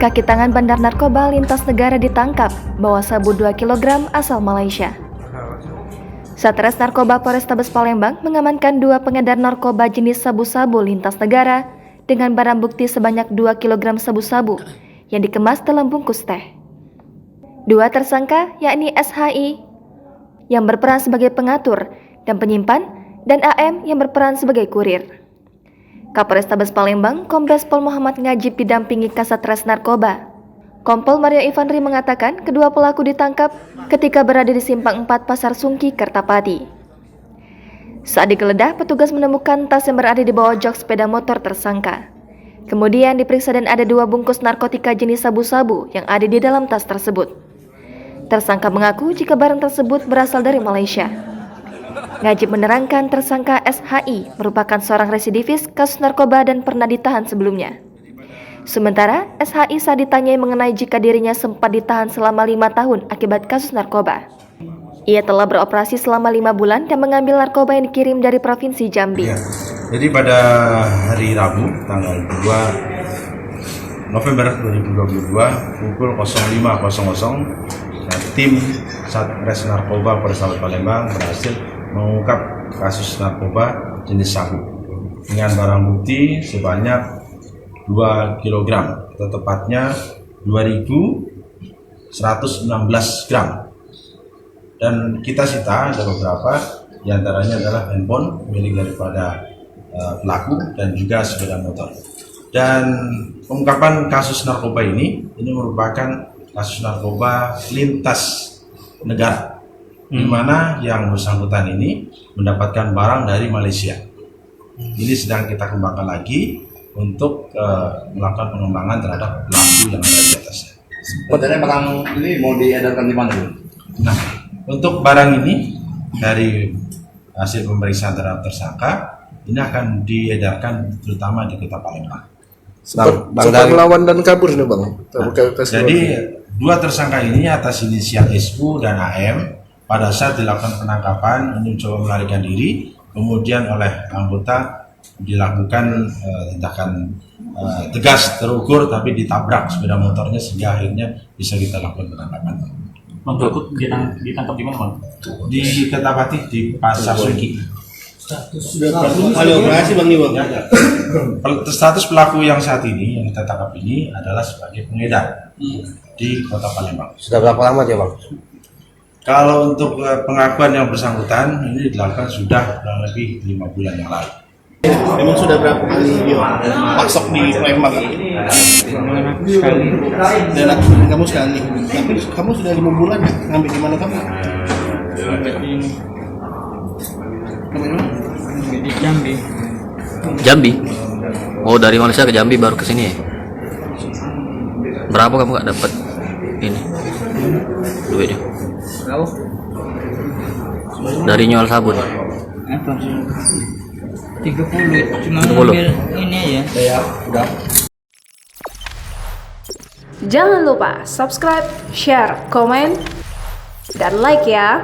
Kaki tangan bandar narkoba lintas negara ditangkap, bawa sabu 2 kg asal Malaysia. Satres Narkoba Polrestabes Palembang mengamankan 2 pengedar narkoba jenis sabu-sabu lintas negara dengan barang bukti sebanyak 2 kg sabu-sabu yang dikemas dalam bungkus teh. 2 tersangka yakni SHI yang berperan sebagai pengatur dan penyimpan dan AM yang berperan sebagai kurir. Kapolrestabes Palembang, Kombes Pol Muhammad Ngajib didampingi Kasatres Narkoba. Kompol Mario Ivanri mengatakan kedua pelaku ditangkap ketika berada di Simpang 4 Pasar Sungki, Kertapati. Saat digeledah, petugas menemukan tas yang berada di bawah jok sepeda motor tersangka. Kemudian diperiksa dan ada 2 bungkus narkotika jenis sabu-sabu yang ada di dalam tas tersebut. Tersangka mengaku jika barang tersebut berasal dari Malaysia. Ngajib menerangkan tersangka SHI merupakan seorang residivis kasus narkoba dan pernah ditahan sebelumnya. Sementara SHI saat ditanyai mengenai jika dirinya sempat ditahan selama 5 tahun akibat kasus narkoba. Ia telah beroperasi selama 5 bulan dan mengambil narkoba yang dikirim dari Provinsi Jambi. Ya, jadi pada hari Rabu tanggal 2 November 2022 pukul 05.00 tim Satres Narkoba Polrestabes Palembang berhasil mengungkap kasus narkoba jenis sabu dengan barang bukti sebanyak 2 kg atau tepatnya 2.116 gram, dan kita sita ada beberapa diantaranya adalah handphone milik daripada pelaku dan juga sepeda motor. Dan pengungkapan kasus narkoba ini merupakan kasus narkoba lintas negara, di mana yang bersangkutan ini mendapatkan barang dari Malaysia. Ini sedang kita kembangkan lagi untuk melakukan pengembangan terhadap pelaku yang ada di atasnya. Sebenarnya barang ini mau diedarkan di mana? Nah, untuk barang ini dari hasil pemeriksaan terhadap tersangka ini akan diedarkan terutama di Kota Palembang. Sempat melawan dan kabur nih bang. Jadi 2 tersangka ini atas inisial SU dan AM pada saat dilakukan penangkapan ini mencoba melarikan diri, kemudian oleh anggota dilakukan tindakan tegas terukur tapi ditabrak sepeda motornya sehingga akhirnya bisa kita lakukan penangkapan. Bang Jokut ditangkap di mana bang? Di Kertapati di Pasar Sungki. Sudah kali operasi bang Iwan. Status pelaku yang saat ini yang kita tangkap ini adalah sebagai pengedar di Kota Palembang. Sudah berapa lama dia bang? Kalau untuk pengakuan yang bersangkutan ini dilakukan sudah kurang lebih 5 bulan yang lalu. Memang sudah berapa kali dia masuk di Palembang? Sekali. Dan kamu sekali. Tapi kamu sudah 5 bulan ya? Ngambil di mana kamu? Di Jambi. Jambi? Oh, dari Malaysia ke Jambi baru ke sini ya? Berapa kamu gak dapat ini duitnya? Berapa? Dari nyual sabun? Apa? 30. Cuma 30. ngambil ini aja. Ya, udah. Jangan lupa subscribe, share, komen, dan like ya.